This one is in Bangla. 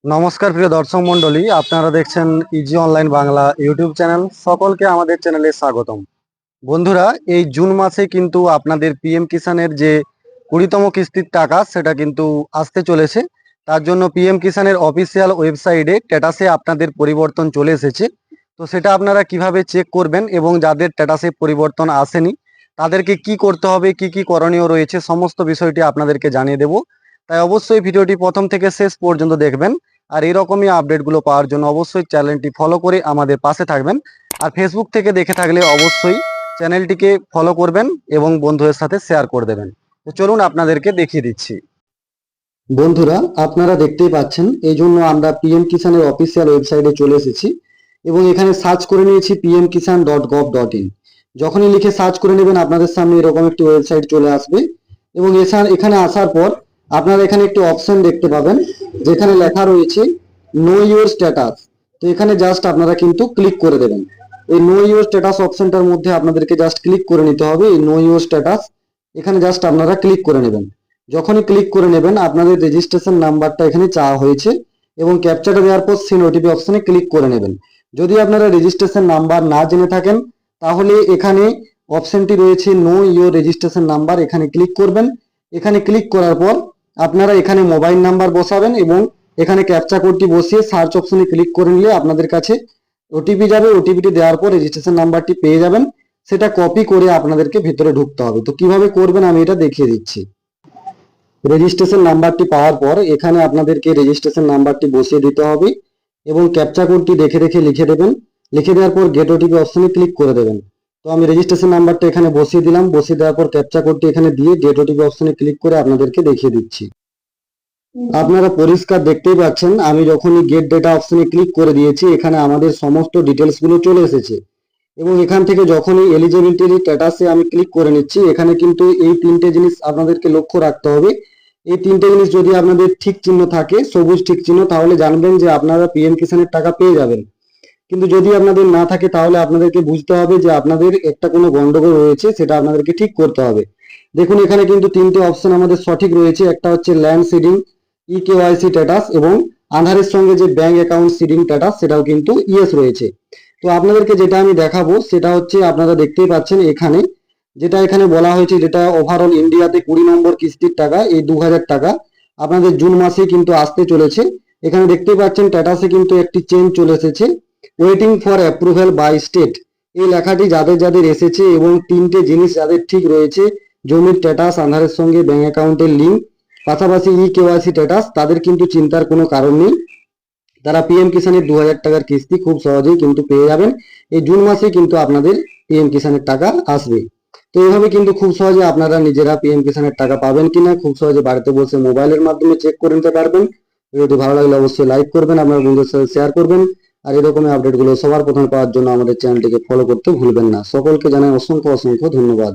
নমস্কার প্রিয় দর্শক মন্ডলী, আপনারা দেখছেন easy online Bangla YouTube channel. সকলকে আমাদের চ্যানেলে স্বাগতম। বন্ধুরা, এই জুন মাসে কিন্তু আপনাদের পিএম কিষানের যে 20তম কিস্তির টাকা সেটা কিন্তু আসতে চলেছে। তার জন্য পিএম কিষানের অফিসিয়াল ওয়েবসাইটে স্ট্যাটাসে আপনাদের পরিবর্তন চলে এসেছে। তো সেটা আপনারা কিভাবে চেক করবেন এবং যাদের স্ট্যাটাসে পরিবর্তন আসেনি তাদেরকে কি করতে হবে, কি কি করণীয় রয়েছে, সমস্ত বিষয়টি আপনাদেরকে জানিয়ে দেব। তাই অবশ্যই ভিডিওটি প্রথম থেকে শেষ পর্যন্ত দেখবেন। আর এরকমই আপডেটগুলো পাওয়ার জন্য অবশ্যই চ্যানেলটি ফলো করে আমাদের পাশে থাকবেন। আর ফেসবুক থেকে দেখে থাকলে অবশ্যই চ্যানেলটিকে ফলো করবেন এবং বন্ধুদের সাথে শেয়ার করে দেবেন। তো চলুন আপনাদেরকে দেখিয়ে দিচ্ছি। বন্ধুরা, আপনারা দেখতেই পাচ্ছেন, এই জন্য আমরা পিএম কিষানের অফিসিয়াল ওয়েবসাইটে চলে এসেছি এবং এখানে সার্চ করে নিয়েছি pmkisan.gov.in। যখনই লিখে সার্চ করে নেবেন আপনাদের সামনে এরকম একটি ওয়েবসাইট চলে আসবে এবং এখানে আসার পর আপনারা এখানে একটি অপশন দেখতে পাবেন যেখানে লেখা রয়েছে নো ইউর স্ট্যাটাস। তো এখানে জাস্ট আপনারা কিন্তু ক্লিক করে দেবেন। এই নো ইউর স্ট্যাটাস অপশনটার মধ্যে আপনাদেরকে জাস্ট ক্লিক করে নিতে হবে। এই নো ইউর স্ট্যাটাস এখানে জাস্ট আপনারা ক্লিক করে নেবেন। যখনই ক্লিক করে নেবেন আপনাদের রেজিস্ট্রেশন নাম্বারটা এখানে চাওয়া হয়েছে এবং ক্যাপচাটা দেওয়ার পর সেন্ড ওটিপি অপশনে ক্লিক করে নেবেন। যদি আপনারা রেজিস্ট্রেশন নাম্বার না জেনে থাকেন তাহলে এখানে অপশনটি রয়েছে নো ইউর রেজিস্ট্রেশন নাম্বার, এখানে ক্লিক করবেন। এখানে ক্লিক করার পর আপনারা এখানে মোবাইল নাম্বার বসাবেন এবং এখানে ক্যাপচা কোডটি বসিয়ে সার্চ অপশনে ক্লিক করে নিলে আপনাদের কাছে ওটিপি যাবে। ওটিপিটি দেওয়ার পর রেজিস্ট্রেশন নাম্বারটি পেয়ে যাবেন। সেটা কপি করে আপনাদেরকে ভেতরে ঢুকতে হবে। তো কিভাবে করবেন আমি এটা দেখিয়ে দিচ্ছি। রেজিস্ট্রেশন নাম্বারটি পাওয়ার পর এখানে আপনাদেরকে রেজিস্ট্রেশন নাম্বারটি বসিয়ে দিতে হবে এবং ক্যাপচা কোডটি দেখে দেখে লিখে দেবেন। লিখে দেওয়ার পর গেট ওটিপি অপশনে ক্লিক করে দেবেন। তো আমি রেজিস্ট্রেশন নাম্বারটা এখানে বসিয়ে দিলাম। বসিয়ে দেওয়ার পর ক্যাপচা কোডটি এখানে দিয়ে গেট ওটিপি অপশনে ক্লিক করে আপনাদেরকে দেখিয়ে দিচ্ছি। আপনারা পরিষ্কার দেখতেই পাচ্ছেন, আমি যখনই গেট ডেটা অপশনে ক্লিক করে দিয়েছি এখানে আমাদের সমস্ত ডিটেলস গুলো চলে এসেছে এবং এখান থেকে যখনই এলিজিবিলিটি স্ট্যাটাসে আমি ক্লিক করে নিচ্ছি এখানে কিন্তু এই তিনটে জিনিস আপনাদেরকে লক্ষ্য রাখতে হবে। এই তিনটে জিনিস যদি আপনাদের ঠিক চিহ্ন থাকে, সবুজ ঠিক চিহ্ন, তাহলে জানবেন যে আপনারা পিএম কিষানের টাকা পেয়ে যাবেন। কিন্তু যদি আপনাদের না থাকে তাহলে আপনাদেরকে বুঝতে হবে যে আপনাদের একটা কোনো গন্ডগোল রয়েছে, সেটা আপনাদেরকে ঠিক করতে হবে। দেখুন এখানে কিন্তু তিনটে অপশন আমাদের সঠিক রয়েছে। একটা হচ্ছে ল্যান্ড সিডিং ইকেওয়াইসি স্ট্যাটাস এবং আধারের সঙ্গে যে ব্যাংক অ্যাকাউন্ট সিডিং স্ট্যাটাস সেটাও কিন্তু ইয়েস রয়েছে। তো আপনাদেরকে যেটা আমি দেখাবো সেটা হচ্ছে আপনারা দেখতেই পাচ্ছেন এখানে যেটা এখানে বলা হয়েছে, যেটা ওভারঅল ইন্ডিয়াতে 20 নম্বর কিস্তির টাকা, এই 2000 টাকা আপনাদের জুন মাসে কিন্তু আসতে চলেছে। এখানে দেখতেই পাচ্ছেন স্ট্যাটাসে কিন্তু একটি চেঞ্জ চলে এসেছে, waiting for approval by state. এই লেখাটি যাদের যাদের এসেছে এবং তিনটে জিনিস যাদের ঠিক রয়েছে, জমির স্ট্যাটাস, আধারের সঙ্গে ব্যাংক অ্যাকাউন্টের লিঙ্ক, পাশাপাশি কেওয়াইসি স্ট্যাটাস, তাদের কিন্তু চিন্তার কোনো কারণ নেই। তারা পিএম কিষানের 2000 টাকার কিস্তি খুব সহজেই কিন্তু পেয়ে যাবেন। এই জুন মাসে কিন্তু আপনাদের পিএম কিষানের টাকা আসবে। তো এইভাবে কিন্তু খুব সহজে আপনারা নিজেরা পিএম কিষানের টাকা পাবেন কিনা খুব সহজে বাড়িতে বসে মোবাইলের মাধ্যমে চেক করে নিতে পারবেন। ভিডিওটি ভালো লাগলে অবশ্যই লাইক করবেন, আপনার বন্ধুদের সাথে শেয়ার করবেন। আর এরকমের আপডেটগুলো সবার প্রথমে পাওয়ার জন্য আমাদের চ্যানেলটিকে ফলো করতে ভুলবেন না। সকলকে জানাই অসংখ্য অসংখ্য ধন্যবাদ।